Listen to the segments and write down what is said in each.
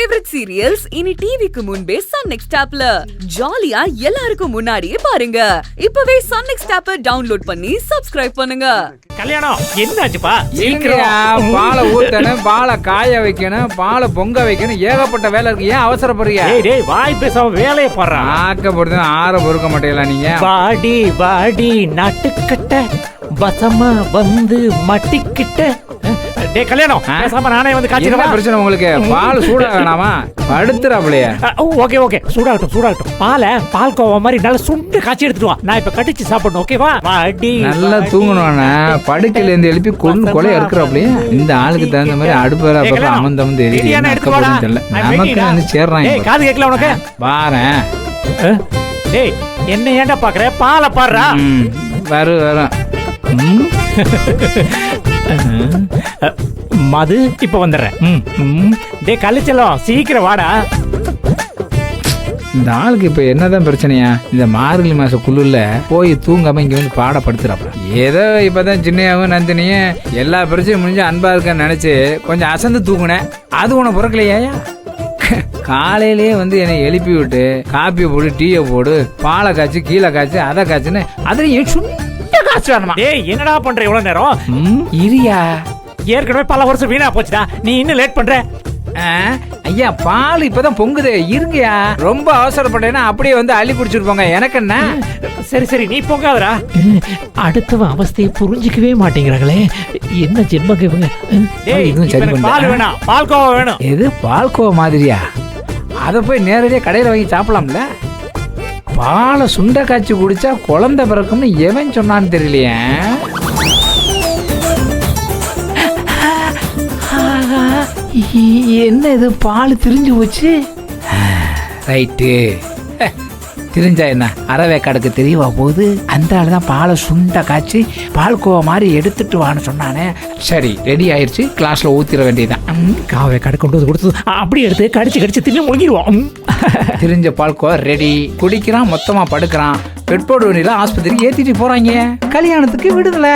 Favourite serials இனி டிவிக்கு முன்பே சன் நெக்ஸ்ட் ஆப்ல ஜாலியா எல்லாருக்கும் முன்னாடியே பாருங்க. இப்பவே சன் நெக்ஸ்ட் ஆப்பை டவுன்லோட் பண்ணி சப்ஸ்கிரைப் பண்ணுங்க. கல்யாணம் என்னாச்சுப்பா? பாலை ஊத்தணும், பாலை காய வைக்கணும், பாலை பொங்க வைக்கணும், ஏகப்பட்ட வேலை இருக்கு. ஏன் அவசரப்படுறீங்க? டேய் வாய் பேசாம வேலையை பாடுறான். ஆக்கப்படுது ஆற பொறுக்க மாட்டீங்களா நீங்க? வாடி வாடி நாட்டுக்கட்ட வசமா வந்து மட்டிக்கிட்ட. டேய் கல்யாணம் பேசாம நானே வந்து காய்ச்சிடுவா. பிரச்சனை உங்களுக்கு? பால் சூடா வேணாமா? படுத்துறாப்லையா? ஓகே ஓகே, சூடாகட்டும். பால் கோவா மாதிரி நல்லா சுண்டு காய்ச்சி எடுத்துட்டு வா. நான் இப்ப கட்டிச்சு சாப்பிடணும். ஓகேவா? வாடி நல்லா தூங்கணும்னா படுக்கையில இருந்து எழுப்பி கொண்டு கொலை இருக்கிறாப்லையா? இந்த ஆளுக்கு தகுந்த மாதிரி அடுப்பு அமர்ந்தமந்து தெரியல. நமக்கு வந்து சேர்றாங்க. காது கேட்கல உனக்கு? பாரேன். டேய் என்ன ஏன்டா பாக்குற? பாலை பாடுறா. வரும் மது இப்ப வந்துடுறேன். டே கழிச்சலாம், சீக்கிரம் வாடா. இந்த ஆளுக்கு இப்ப என்னதான் பிரச்சனையா? இந்த மார்கழி மாச குழுல போய் தூங்காம இங்க வந்து பாடப்படுத்துறாப்ப. ஏதோ இப்பதான் சின்னையாவும் நந்தினியும் எல்லா பிரச்சனையும் முடிஞ்சு அன்பா இருக்கன்னு நினைச்சு கொஞ்சம் அசந்து தூங்குனேன். அது உன பிறக்கலையா? காலையிலேயே வந்து என்னை எழுப்பி விட்டு காப்பி போடு, டீயை போடு, பாலை காய்ச்சி, கீழே காய்ச்சி, அதை காய்ச்சுன்னு அதுல சுண்ட காய்ச்சி வரணுமா? டேய் என்னடா பண்ற இவ்வளவு நேரம்? இரியா, ஏற்கனவே பல வருஷம் வீணா போச்சுடா. நீ இன்னும் லேட் பண்ற. ஐயா பால் இப்பதான் பொங்குது, இருங்கயா. ரொம்ப அவசரப்பட்டேன்னா அப்படியே வந்து அள்ளி குடிச்சிட்டு போங்க. எனக்கு என்ன? சரி நீ பொங்காதரா. அடுத்தவன் அவஸ்தையை புரிஞ்சிக்கவே மாட்டேங்கிறாங்களே. என்ன ஜென்மங்க இவங்க? பால் வேணாம், பால்கோவா வேணும். எது பால்கோவா மாதிரியா? அதை போய் நேரடியாக கடையில் வாங்கி சாப்பிடலாம்ல. பாலை சுண்டை காய்ச்சி குடிச்சா குழந்தை பிறக்கும்னு எவன் சொன்னான்னு தெரியலையே. என்ன இது பால் திரிஞ்சு போச்சு? ரைட்டு, திரிஞ்சா என்ன அறவே கடுக்கு தெரியவா போகுது. அந்த ஆள் தான் பாலை சுண்டை காய்ச்சி பால்கோவா மாதிரி எடுத்துட்டு வான்னு சொன்னானே. சரி ரெடி ஆயிடுச்சு, கிளாஸ்ல ஊத்திர வேண்டியதான். காவை கடை கொண்டு வந்து கொடுத்தது அப்படி எடுத்து கடிச்சு தின்னு முழுங்கிடுவோம். திரிஞ்ச பால்கோவா ரெடி. குடிக்கிறான், மொத்தமா படுக்கிறான். பெட்போர்டு வண்டியில ஆஸ்பத்திரிக்கு ஏத்திட்டு போறாங்க. கல்யாணத்துக்கு விடுதலை.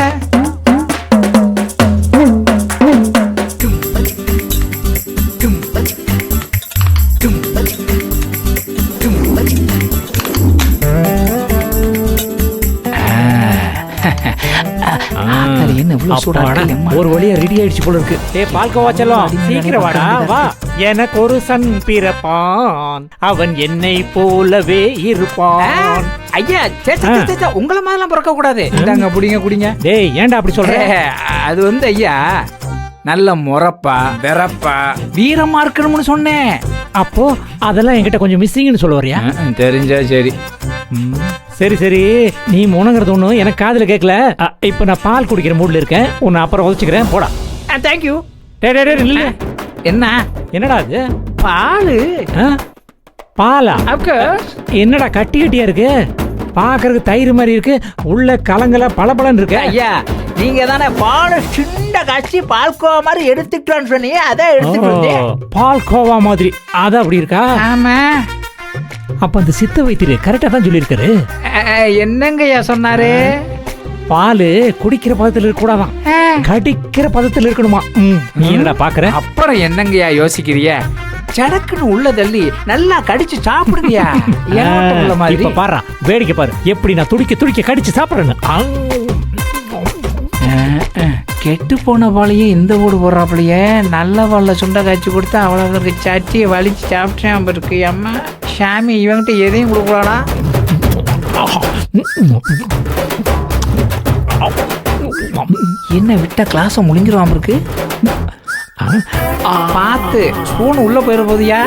ஒரு வழியா ரெடி ஆயிடுச்சு போல இருக்கு. பால்கோவா செல்லம் சீக்கிரம் வாடா வா. எனக்கு ஒரு சன் பிறப்பான், அவன் என்னை போலவே இருப்பான். ஐயா உங்களை மாதிரிலாம் பிறக்க கூடாது. இந்தாங்க புடிங்க குடிங்க. டேய் ஏன்டா அப்படி சொல்ற? அது வந்து ஐயா நல்ல முறப்பா வெறப்பா வீரமா இருக்கணும்னு சொன்னேன். அப்போ அதெல்லாம் என்கிட்ட கொஞ்சம் மிஸ்ஸிங்னு சொல்ல வரியா? தெரிஞ்சா சரி. சரி நீ முனங்கிறது ஒன்றும் எனக்கு காதுல கேட்கல. இப்போ நான் பால் குடிக்கிற மூட்ல இருக்கேன். உன்னை அப்புறம் உதச்சிக்கிறேன். போடா. தேங்க்யூ. என்ன என்னடா அது? பாலா? என்னடா கட்டியா இருக்கு? பாக்குறதுக்கு தயிர் மாதிரி இருக்கு, உள்ள கலங்கல பளபளன்னு இருக்கு. ஐயா நீங்க தானே பாலை சுண்ட காய்ச்சி பால்கோவா மாதிரி எடுத்துக்கிட்டான்னு சொன்னீங்க, அதான் எடுத்துட்டு. பால்கோவா மாதிரி அதான் அப்படி இருக்கா? ஆமா. அப்ப அந்த சித்த வைத்தியர் கரெக்டா தான் சொல்லியிருக்காரு. என்னங்கய்யா சொன்னாரு? பாலு குடிக்கிற பதத்துல இருக்க கூடாதான், கடிக்கிற பதத்துல இருக்கணுமா. நீ என்னடா பாக்குற? அப்புறம் என்னங்கய்யா யோசிக்கிறிய? சடக்குன்னு உள்ள தள்ளி நல்லா கடிச்சு சாப்பிடுறியா? இப்ப பாரு, வேடிக்கை பாரு எப்படி நான் துடிக்க கடிச்சு சாப்பிடுறேன்னு. கெட்டு போன பாலையே இந்த ஓடு போடுறாப்புலையே. நல்ல பால்ல சுண்டை காய்ச்சி கொடுத்தா அவ்வளவு சட்டியை வலிச்சு சாப்பிட்டேன் இருக்கு. அம்மா சாமி இவங்கிட்ட எதையும் கொடுக்கலாடா. என்ன விட்டா கிளாஸ முழுங்கிடுவான் இருக்கு. பார்த்து ஸ்பூன் உள்ள போயிட போதியா?